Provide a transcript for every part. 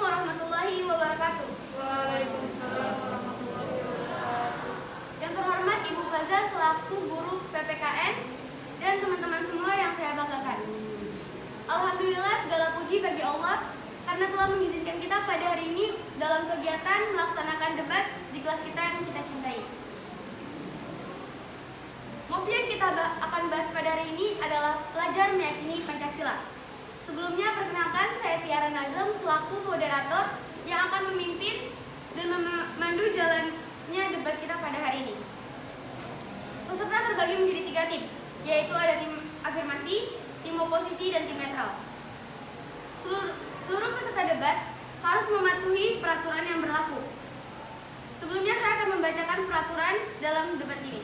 warahmatullahi wabarakatuh. Waalaikumsalam warahmatullahi wabarakatuh. Yang terhormat Ibu Faza selaku guru PPKN dan teman-teman semua yang saya banggakan. Alhamdulillah segala puji bagi Allah karena telah mengizinkan kita pada hari ini dalam kegiatan melaksanakan debat di kelas kita yang kita cintai. Mosi yang kita akan bahas pada hari ini adalah pelajar meyakini Pancasila. Sebelumnya perkenalkan saya Tiara Nazam selaku moderator yang akan memimpin dan memandu jalannya debat kita pada hari ini. Peserta terbagi menjadi 3 tim, yaitu ada tim afirmasi, tim oposisi, dan tim netral. Seluruh peserta debat harus mematuhi peraturan yang berlaku. Sebelumnya saya akan membacakan peraturan dalam debat ini,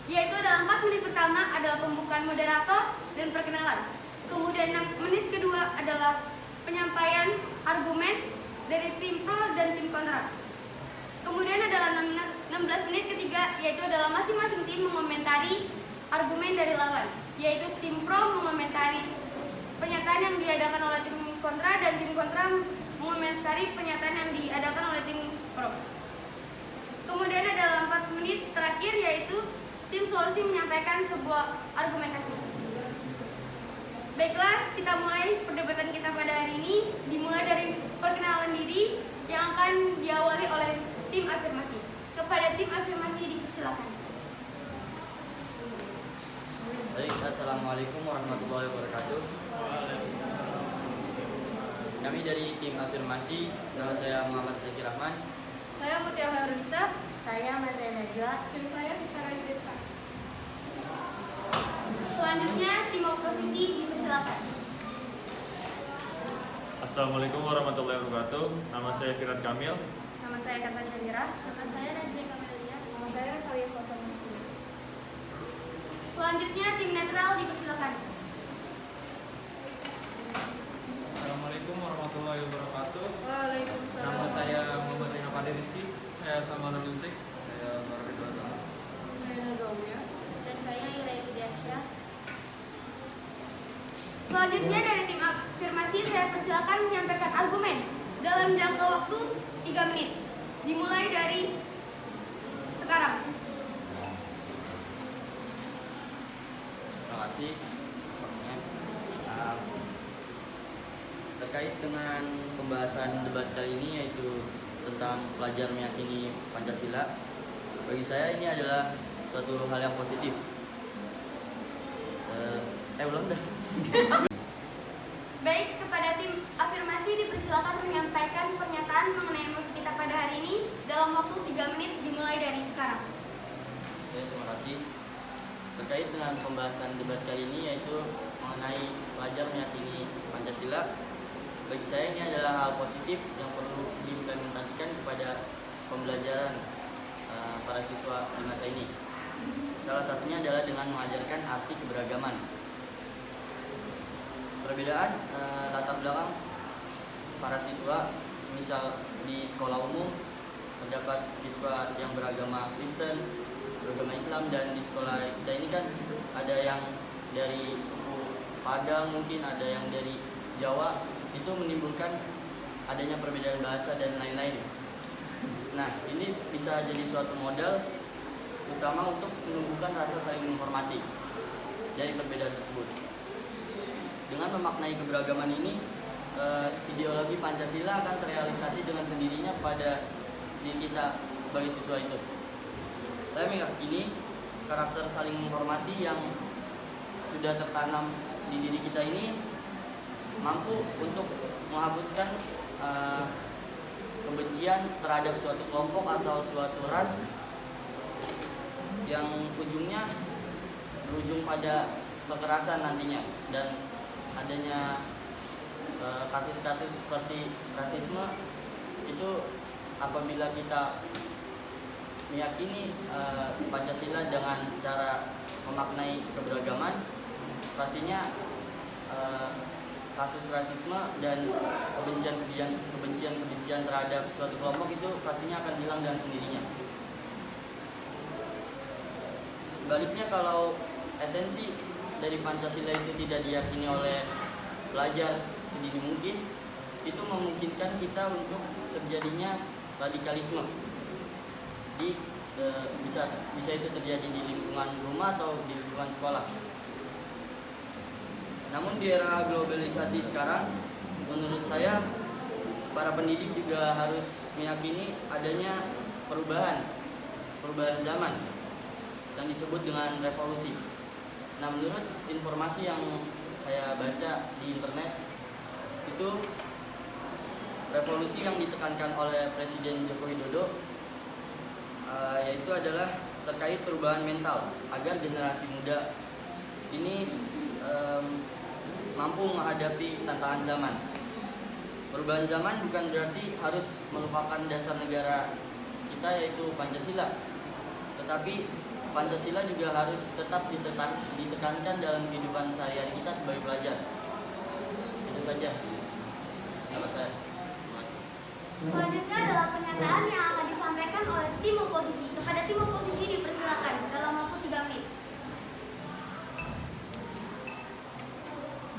yaitu dalam 4 menit pertama adalah pembukaan moderator dan perkenalan. Kemudian 6 menit kedua adalah penyampaian argumen dari tim pro dan tim kontra. Kemudian adalah 16 menit ketiga, yaitu adalah masing-masing tim mengomentari argumen dari lawan, yaitu tim pro mengomentari pernyataan yang diadakan oleh tim kontra dan tim kontra mengomentari pernyataan yang diadakan oleh tim pro. Kemudian adalah 4 menit terakhir, yaitu tim solusi menyampaikan sebuah argumentasi. Baiklah, kita mulai perdebatan kita pada hari ini, dimulai dari perkenalan diri yang akan diawali oleh tim afirmasi. Kepada tim afirmasi dipersilakan. Baik, assalamualaikum warahmatullahi wabarakatuh. Kami dari tim afirmasi, nama saya Muhammad Zakir Rahman. Saya Mutia Harunisa. Saya Mazia Najwa. Dan saya Fitara Idrista. Selanjutnya tim oposisi dipersilakan. Assalamualaikum warahmatullahi wabarakatuh. Nama saya Firat Kamil. Nama saya Kata Syahira. Nama saya Najwa Kamelia. Nama saya Khalia Sultan. Selanjutnya tim netral dipersilakan. Assalamualaikum warahmatullahi wabarakatuh. Waalaikumsalam. Nama saya Muhammad Rina Pade Rizky. Saya Salman Nunsik. Saya Marwin Dota. Saya Nazawiyah. Dan saya Iraiti Diansyah. Selanjutnya dari tim afirmasi saya persilakan menyampaikan argumen dalam jangka waktu 3 menit. Dimulai dari sekarang. Terima kasih asalnya. Terkait dengan pembahasan debat kali ini, yaitu tentang pelajar meyakini Pancasila, bagi saya ini adalah suatu hal yang positif. Ulang dah. Baik, kepada tim afirmasi dipersilakan menyampaikan pernyataan mengenai mosi kita pada hari ini dalam waktu 3 menit dimulai dari sekarang. Ya, terima kasih. Terkait dengan pembahasan debat kali ini, yaitu mengenai pelajar meyakini Pancasila, bagi saya ini adalah hal positif yang perlu diimplementasikan kepada pembelajaran para siswa di masa ini. Salah satunya adalah dengan mengajarkan arti keberagaman. Perbedaan latar belakang para siswa, misal di sekolah umum terdapat siswa yang beragama Kristen, beragama Islam, dan di sekolah kita ini kan ada yang dari suku Padang, mungkin ada yang dari Jawa. Itu menimbulkan adanya perbedaan bahasa dan lain-lain. Nah, ini bisa jadi suatu modal utama untuk menumbuhkan rasa saling menghormati dari perbedaan tersebut. Dengan memaknai keberagaman ini, ideologi Pancasila akan terrealisasi dengan sendirinya pada diri kita sebagai siswa itu. Saya meyakini karakter saling menghormati yang sudah tertanam di diri kita ini mampu untuk menghapuskan kebencian terhadap suatu kelompok atau suatu ras yang ujungnya berujung pada kekerasan nantinya, dan adanya kasus-kasus seperti rasisme itu apabila kita meyakini Pancasila dengan cara memaknai keberagaman, pastinya kasus rasisme dan kebencian terhadap suatu kelompok itu pastinya akan hilang dengan sendirinya. Sebaliknya, kalau esensi dari Pancasila itu tidak diyakini oleh pelajar sedini mungkin, itu memungkinkan memungkinkan kita untuk terjadinya radikalisme bisa itu terjadi di lingkungan rumah atau di lingkungan sekolah. Namun di era globalisasi sekarang, menurut saya para pendidik juga harus meyakini adanya perubahan zaman yang disebut dengan revolusi. Nah, menurut informasi yang saya baca di internet, itu revolusi yang ditekankan oleh Presiden Joko Widodo yaitu adalah terkait perubahan mental agar generasi muda ini mampu menghadapi tantangan zaman. Perubahan zaman bukan berarti harus melupakan dasar negara kita yaitu Pancasila, tetapi Pancasila juga harus tetap ditekankan dalam kehidupan sehari-hari kita sebagai pelajar. Itu saja pendapat saya. Terima kasih. Selanjutnya adalah pernyataan yang akan disampaikan oleh tim oposisi. Kepada tim oposisi dipersilakan dalam waktu 3 menit.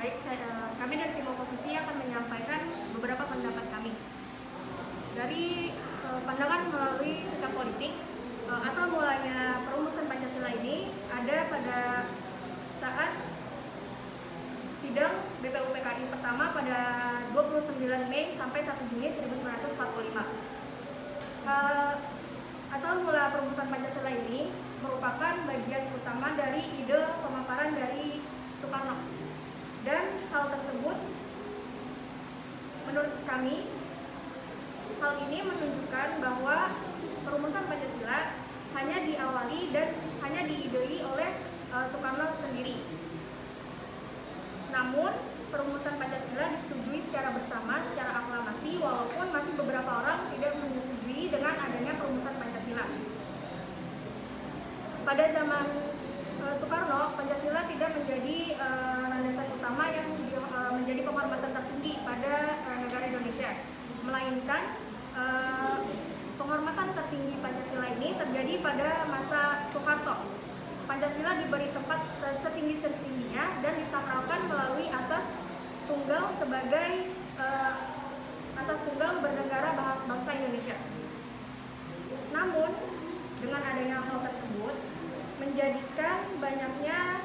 Baik, kami dari tim oposisi akan menyampaikan beberapa pendapat kami. Dari pandangan melalui sikap politik, asal mulanya perumusan Pancasila ini ada pada saat sidang BPUPKI pertama pada 29 Mei sampai 1 Juni 1945. Asal mula perumusan Pancasila ini merupakan bagian utama dari ide pemaparan dari Soekarno. Dan hal tersebut menurut kami, hal ini menunjukkan bahwa perumusan Pancasila hanya diawali dan hanya diidei oleh Soekarno sendiri. Namun, perumusan Pancasila disetujui secara bersama, secara aklamasi, walaupun masih beberapa orang tidak menyetujui dengan adanya perumusan Pancasila. Pada zaman Soekarno, Pancasila tidak menjadi landasan utama yang menjadi penghormatan tertinggi pada negara Indonesia, melainkan penghormatan tertinggi Pancasila ini terjadi pada masa Soeharto. Pancasila diberi tempat setinggi-tingginya dan disakralkan melalui asas tunggal sebagai asas tunggal bernegara bangsa Indonesia. Namun, dengan adanya hal tersebut, menjadikan banyaknya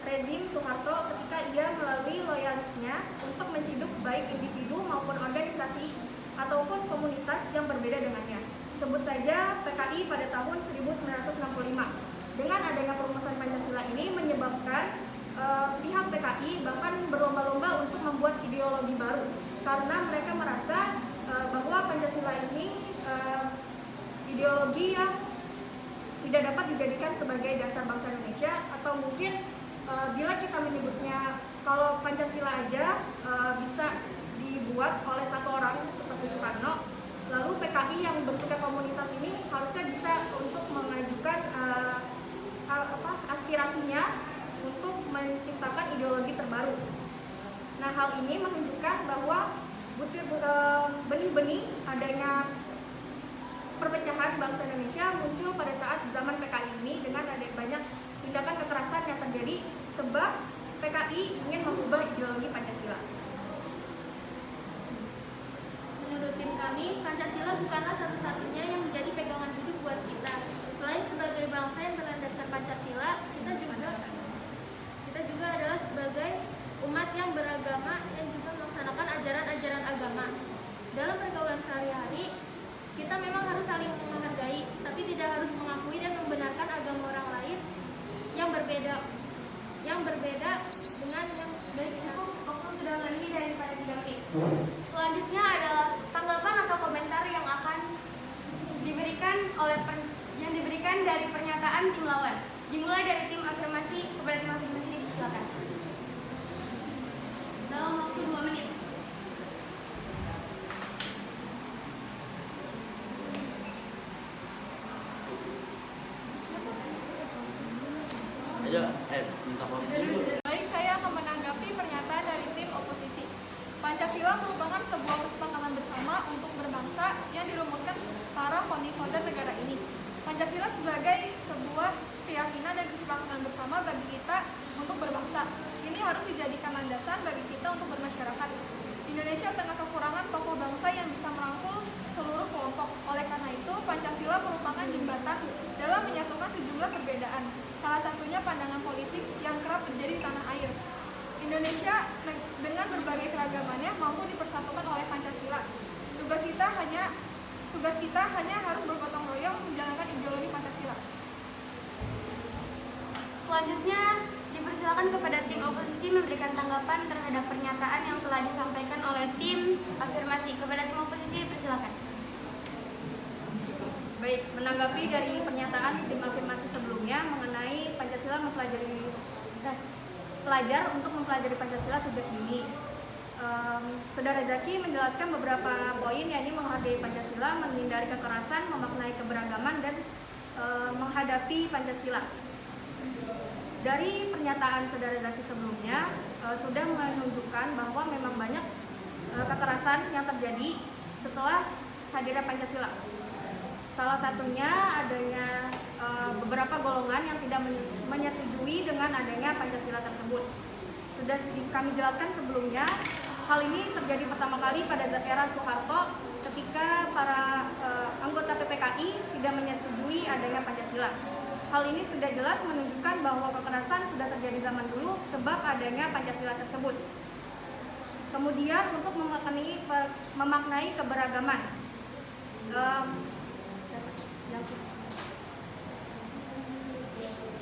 rezim Soeharto ketika ia melalui loyalisnya untuk menciduk baik individu maupun organisasi ataupun komunitas yang berbeda dengannya. Sebut saja PKI pada tahun 1965. Dengan adanya perumusan Pancasila ini menyebabkan pihak PKI bahkan berlomba-lomba untuk membuat ideologi baru karena mereka merasa bahwa Pancasila ini ideologi yang tidak dapat dijadikan sebagai dasar bangsa Indonesia, atau mungkin bila kita menyebutnya kalau Pancasila aja bisa dibuat oleh satu orang seperti Soekarno, lalu PKI yang bentuknya komunitas ini harusnya bisa untuk mengajukan aspirasinya untuk menciptakan ideologi terbaru. Nah, hal ini menunjukkan bahwa benih-benih adanya perpecahan bangsa Indonesia muncul pada saat zaman PKI ini dengan ada banyak tindakan kekerasan yang terjadi sebab PKI ingin mengubah ideologi Pancasila. Menurut tim kami, Pancasila bukanlah satu-satunya yang menjadi pegangan hidup buat kita. Selain sebagai bangsa yang berlandaskan Pancasila, kita juga adalah sebagai umat yang beragama yang juga melaksanakan ajaran-ajaran agama. Dalam pergaulan sehari-hari, kita memang harus saling menghargai, tapi tidak harus mengakui dan membenarkan agama orang lain yang berbeda dengan yang baik. Cukup, waktu sudah lebih daripada 3 menit. Selanjutnya adalah tanggapan atau komentar yang akan diberikan dari pernyataan tim lawan. Dimulai dari tim afirmasi, kepada tim afirmasi dipersilakan. Dalam waktu 2 menit. Minta pause dulu. Baik, saya akan menanggapi pernyataan dari tim oposisi. Pancasila merupakan sebuah kesepakatan bersama untuk berbangsa yang dirumuskan para founding father negara ini. Pancasila sebagai sebuah keyakinan dan kesepakatan bersama bagi kita untuk berbangsa. Ini harus dijadikan landasan bagi kita untuk bermasyarakat. Indonesia tengah kekurangan tokoh bangsa Tugas kita hanya harus bergotong royong menjalankan ideologi Pancasila. Selanjutnya, dipersilakan kepada tim oposisi memberikan tanggapan terhadap pernyataan yang telah disampaikan oleh tim afirmasi. Kepada tim oposisi, persilakan. Baik, menanggapi dari pernyataan tim afirmasi sebelumnya mengenai Pancasila pelajar untuk mempelajari Pancasila sejak dini. Saudara Zaki menjelaskan beberapa poin, yakni menghargai Pancasila, menghindari kekerasan, memaknai keberagaman, dan menghadapi Pancasila. Dari pernyataan saudara Zaki sebelumnya sudah menunjukkan bahwa memang banyak kekerasan yang terjadi setelah hadirnya Pancasila. Salah satunya adanya beberapa golongan yang tidak menyetujui dengan adanya Pancasila tersebut. Sudah kami jelaskan sebelumnya, hal ini terjadi pertama kali pada era Soeharto ketika para anggota PPKI tidak menyetujui adanya Pancasila. Hal ini sudah jelas menunjukkan bahwa kekerasan sudah terjadi zaman dulu sebab adanya Pancasila tersebut. Kemudian untuk memaknai keberagaman,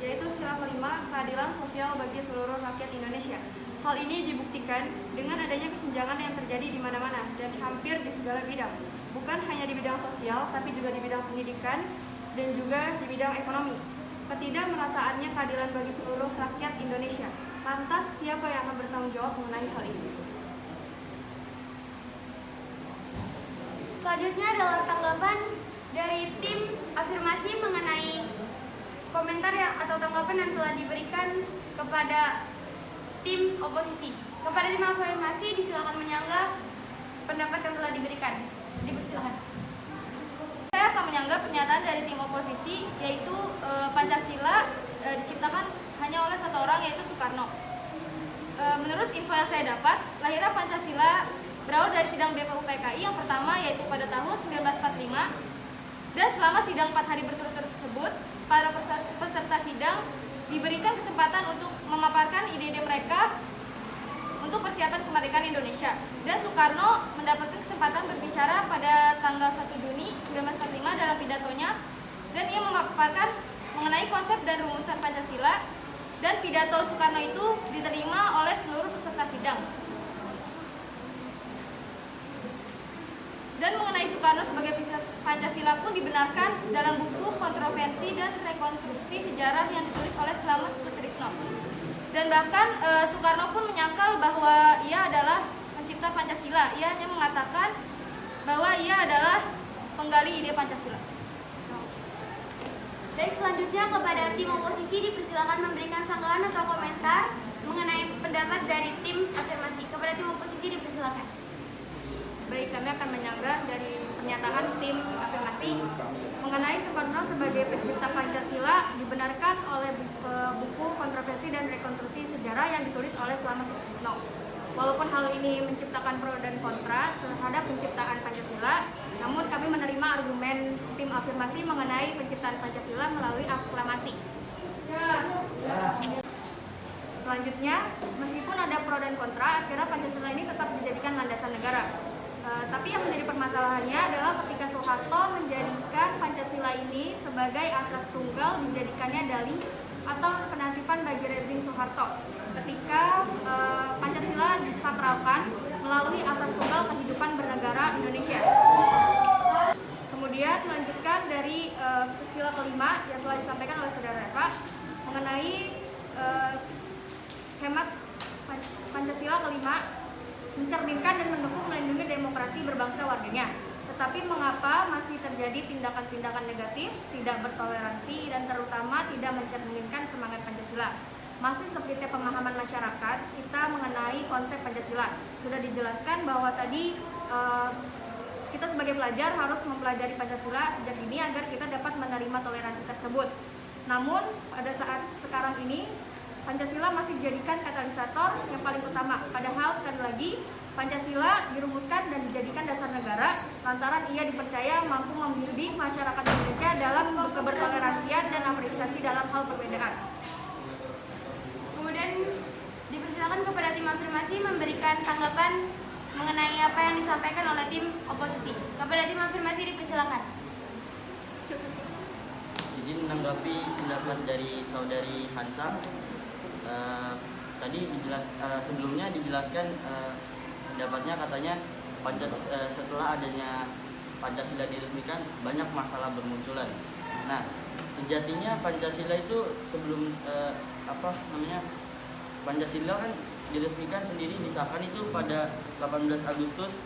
yaitu sila kelima, keadilan sosial bagi seluruh rakyat Indonesia. Hal ini dibuktikan dengan adanya kesenjangan yang terjadi di mana-mana dan hampir di segala bidang. Bukan hanya di bidang sosial, tapi juga di bidang pendidikan dan juga di bidang ekonomi. Ketidakmerataannya keadilan bagi seluruh rakyat Indonesia. Lantas, siapa yang akan bertanggung jawab mengenai hal ini? Selanjutnya adalah tanggapan dari tim afirmasi mengenai komentar atau tanggapan yang telah diberikan kepada tim oposisi. Kepada tim afirmasi disilakan menyanggah pendapat yang telah diberikan. Dipersilakan. Saya akan menyanggah pernyataan dari tim oposisi, yaitu Pancasila diciptakan hanya oleh satu orang, yaitu Soekarno. Menurut info yang saya dapat, lahirnya Pancasila berawal dari sidang BPUPKI yang pertama, yaitu pada tahun 1945. Dan selama sidang 4 hari berturut-turut tersebut, para peserta sidang diberikan kesempatan untuk memaparkan ide-ide mereka untuk persiapan kemerdekaan Indonesia. Dan Soekarno mendapatkan kesempatan berbicara pada tanggal 1 Juni 1945 dalam pidatonya, dan ia memaparkan mengenai konsep dan rumusan Pancasila, dan pidato Soekarno itu diterima oleh seluruh peserta sidang. Dan mengenai Soekarno sebagai Pancasila pun dibenarkan dalam buku Kontroversi dan Rekonstruksi Sejarah yang ditulis oleh Slamet Sutrisno. Dan bahkan Soekarno pun menyangkal bahwa ia adalah pencipta Pancasila. Ia hanya mengatakan bahwa ia adalah penggali ide Pancasila. Baik, selanjutnya kepada tim oposisi dipersilakan memberikan sanggahan atau komentar mengenai pendapat dari tim afirmasi. Kepada tim oposisi dipersilakan. Baik, kami akan menyanggah dari pernyataan tim afirmasi mengenai Soekarno sebagai pencipta Pancasila dibenarkan oleh buku Kontroversi dan Rekonstruksi Sejarah yang ditulis oleh Slamet Sutrisno. Walaupun hal ini menciptakan pro dan kontra terhadap penciptaan Pancasila, namun kami menerima argumen tim afirmasi mengenai penciptaan Pancasila melalui aklamasi. Selanjutnya, meskipun ada pro dan kontra, akhirnya Pancasila ini tetap dijadikan landasan negara. Tapi yang menjadi permasalahannya adalah ketika Soeharto menjadikan Pancasila ini sebagai asas tunggal, dijadikannya dalih atau penasiban bagi rezim Soeharto. Ketika Pancasila disakralkan melalui asas tunggal kehidupan bernegara Indonesia. Kemudian melanjutkan dari sila kelima yang telah disampaikan oleh saudara Eva mengenai hemat Pancasila kelima mencerminkan dan mendukung melindungi demokrasi berbangsa warganya. Tetapi mengapa masih terjadi tindakan-tindakan negatif, tidak bertoleransi, dan terutama tidak mencerminkan semangat Pancasila? Masih seperti pemahaman masyarakat kita mengenai konsep Pancasila. Sudah dijelaskan bahwa tadi kita sebagai pelajar harus mempelajari Pancasila sejak dini agar kita dapat menerima toleransi tersebut. Namun pada saat sekarang ini Pancasila masih dijadikan katalisator yang paling utama. Padahal sekali lagi Pancasila dirumuskan dan dijadikan dasar negara lantaran ia dipercaya mampu membimbing masyarakat Indonesia dalam kebertoleransian dan apresiasi dalam hal perbedaan. Kemudian dipersilakan kepada tim afirmasi memberikan tanggapan mengenai apa yang disampaikan oleh tim oposisi. Kepada tim afirmasi dipersilakan. Izin menanggapi pendapat dari saudari Hansa. Tadi sebelumnya dijelaskan pendapatnya, katanya setelah adanya Pancasila diresmikan banyak masalah bermunculan. Nah, sejatinya Pancasila itu sebelum Pancasila kan diresmikan sendiri, disahkan itu pada 18 Agustus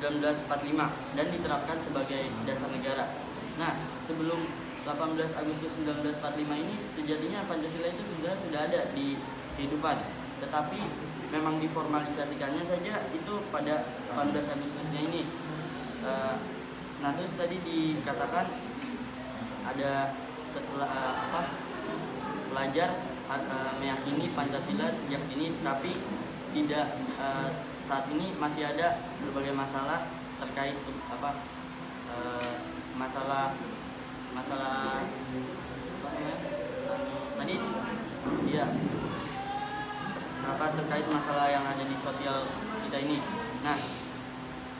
1945 dan diterapkan sebagai dasar negara. Nah, sebelum 18 Agustus 1945 ini sejatinya Pancasila itu sebenarnya sudah ada di kehidupan, tetapi memang diformalisasikannya saja itu pada 18 Agustusnya ini. Nah, terus tadi dikatakan ada setelah pelajar meyakini Pancasila sejak dini, tapi tidak saat ini masih ada berbagai masalah terkait masalah tadi iya terkait masalah yang ada di sosial kita ini. Nah,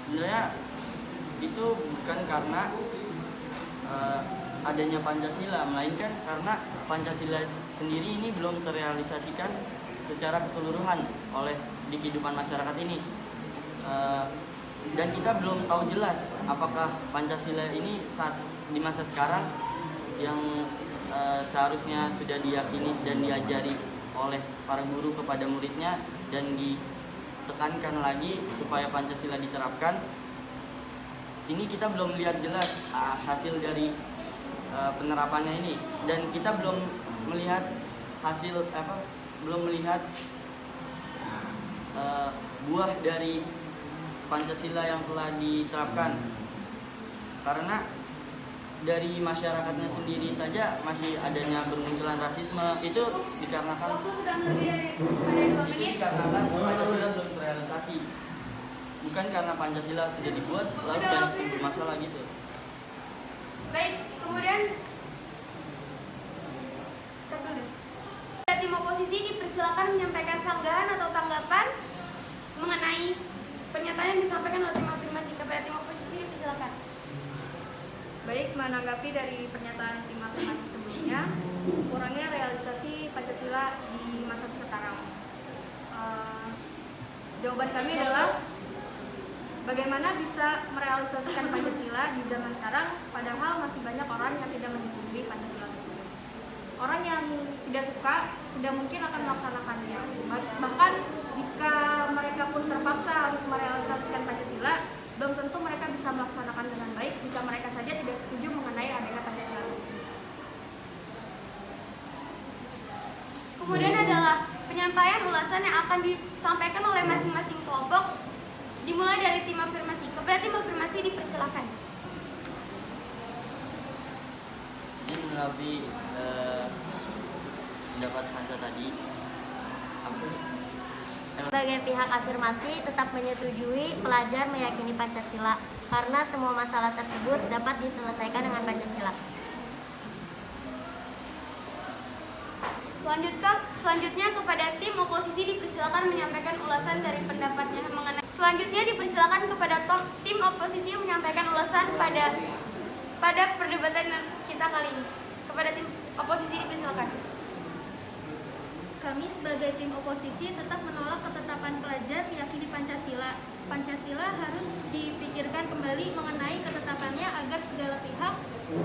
sebenarnya itu bukan karena adanya Pancasila, melainkan karena Pancasila sendiri ini belum terrealisasikan secara keseluruhan oleh di kehidupan masyarakat ini, dan kita belum tahu jelas apakah Pancasila ini di masa sekarang yang seharusnya sudah diyakini dan diajari oleh para guru kepada muridnya dan ditekankan lagi supaya Pancasila diterapkan. Ini kita belum lihat jelas hasil dari penerapannya ini, dan kita belum melihat buah dari Pancasila yang telah diterapkan, karena dari masyarakatnya sendiri saja masih adanya bermunculan rasisme. Itu dikarenakan Waktu sudah lebih dari 2 menit. Pancasila belum terrealisasi, bukan karena Pancasila sudah dibuat lalu banyak timbul masalah gitu. Baik, kemudian tim oposisi dipersilakan menyampaikan sanggahan atau tanggapan mengenai pernyataan yang disampaikan oleh tim afirmasi. Kepada tim oposisi dipersilakan. Baik, menanggapi dari pernyataan tim afirmasi sebelumnya, kurangnya realisasi Pancasila di masa sekarang. Jawaban kami adalah bagaimana bisa merealisasikan Pancasila di zaman sekarang, padahal masih banyak orang yang tidak menyetujui Pancasila tersebut. Orang yang tidak suka sudah mungkin akan melaksanakannya. Bahkan jika mereka pun terpaksa harus merealisasikan Pancasila, belum tentu mereka bisa melaksanakan dengan baik jika mereka saja tidak setuju mengenai adanya Pancasila tersebut. Kemudian adalah penyampaian ulasan yang akan disampaikan oleh masing-masing kelompok, dimulai dari tim afirmasi. Kepada tim afirmasi dipersilakan. Ini menanggapi pendapat Hansa tadi. Sebagai pihak afirmasi tetap menyetujui pelajar meyakini Pancasila karena semua masalah tersebut dapat diselesaikan dengan Pancasila. Selanjutnya kepada tim oposisi dipersilakan menyampaikan ulasan dari pendapatnya mengenai. Selanjutnya dipersilakan kepada tim oposisi menyampaikan ulasan pada perdebatan kita kali ini. Kepada tim oposisi dipersilakan. Kami sebagai tim oposisi tetap menolak ketetapan pelajar meyakini Pancasila. Pancasila harus dipikirkan kembali mengenai ketetapannya agar segala pihak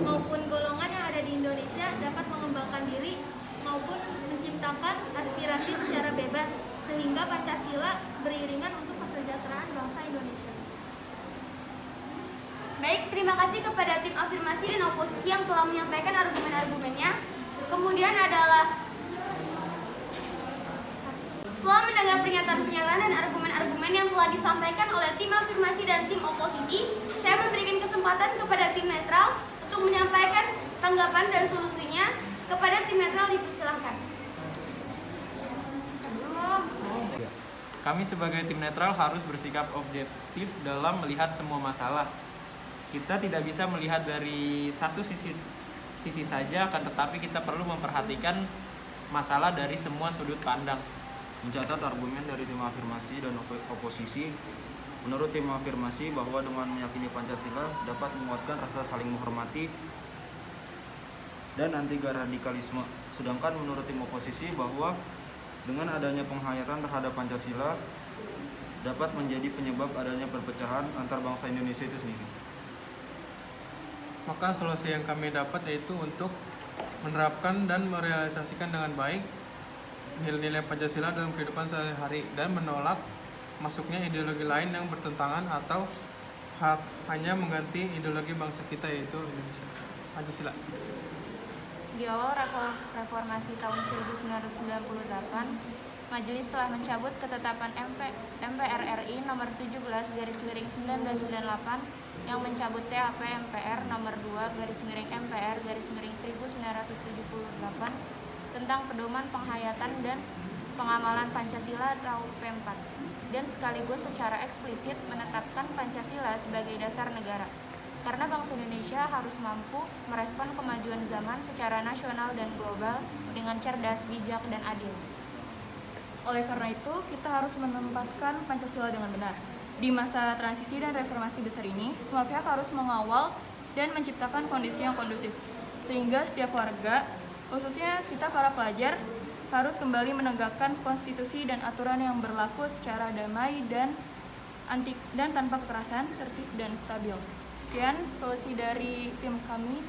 maupun golongan yang ada di Indonesia dapat mengembangkan diri maupun menciptakan aspirasi secara bebas sehingga Pancasila beriringan untuk kesejahteraan bangsa Indonesia. Baik, terima kasih kepada tim afirmasi dan oposisi yang telah menyampaikan argumen-argumennya. Kemudian adalah setelah mendengar pernyataan-pernyataan dan argumen-argumen yang telah disampaikan oleh tim afirmasi dan tim oposisi, saya memberikan kesempatan kepada tim netral untuk menyampaikan tanggapan dan solusinya. Kepada tim netral dipersilahkan. Kami sebagai tim netral harus bersikap objektif dalam melihat semua masalah. Kita tidak bisa melihat dari satu sisi saja, akan tetapi kita perlu memperhatikan masalah dari semua sudut pandang. Mencatat argumen dari tim afirmasi dan oposisi, Menurut tim afirmasi bahwa dengan meyakini Pancasila dapat menguatkan rasa saling menghormati dan anti radikalisme. Sedangkan menurut tim oposisi bahwa dengan adanya penghayatan terhadap Pancasila dapat menjadi penyebab adanya perpecahan antar bangsa Indonesia itu sendiri. Maka solusi yang kami dapat yaitu untuk menerapkan dan merealisasikan dengan baik nilai-nilai Pancasila dalam kehidupan sehari-hari dan menolak masuknya ideologi lain yang bertentangan atau hanya mengganti ideologi bangsa kita yaitu Indonesia. Pancasila. Di awal reformasi tahun 1998, Majelis telah mencabut ketetapan MPR RI nomor 17/1998 yang mencabut TAP MPR nomor 2/MPR/1978 tentang pedoman penghayatan dan pengamalan Pancasila atau P4 dan sekaligus secara eksplisit menetapkan Pancasila sebagai dasar negara. Karena bangsa Indonesia harus mampu merespon kemajuan zaman secara nasional dan global dengan cerdas, bijak, dan adil. Oleh karena itu, kita harus menempatkan Pancasila dengan benar. Di masa transisi dan reformasi besar ini, semua pihak harus mengawal dan menciptakan kondisi yang kondusif, sehingga setiap warga, khususnya kita para pelajar, harus kembali menegakkan konstitusi dan aturan yang berlaku secara damai dan tanpa kekerasan, tertib, dan stabil. Sekian solusi dari tim kami.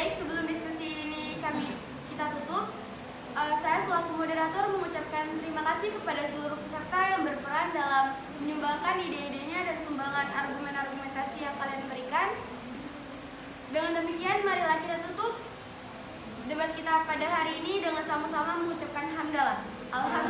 Sebelum diskusi ini kita tutup, saya selaku moderator mengucapkan terima kasih kepada seluruh peserta yang berperan dalam menyumbangkan ide-idenya dan sumbangan argumen-argumentasi yang kalian berikan. Dengan demikian, marilah kita tutup debat kita pada hari ini dengan sama-sama mengucapkan hamdalah. Alhamdulillah.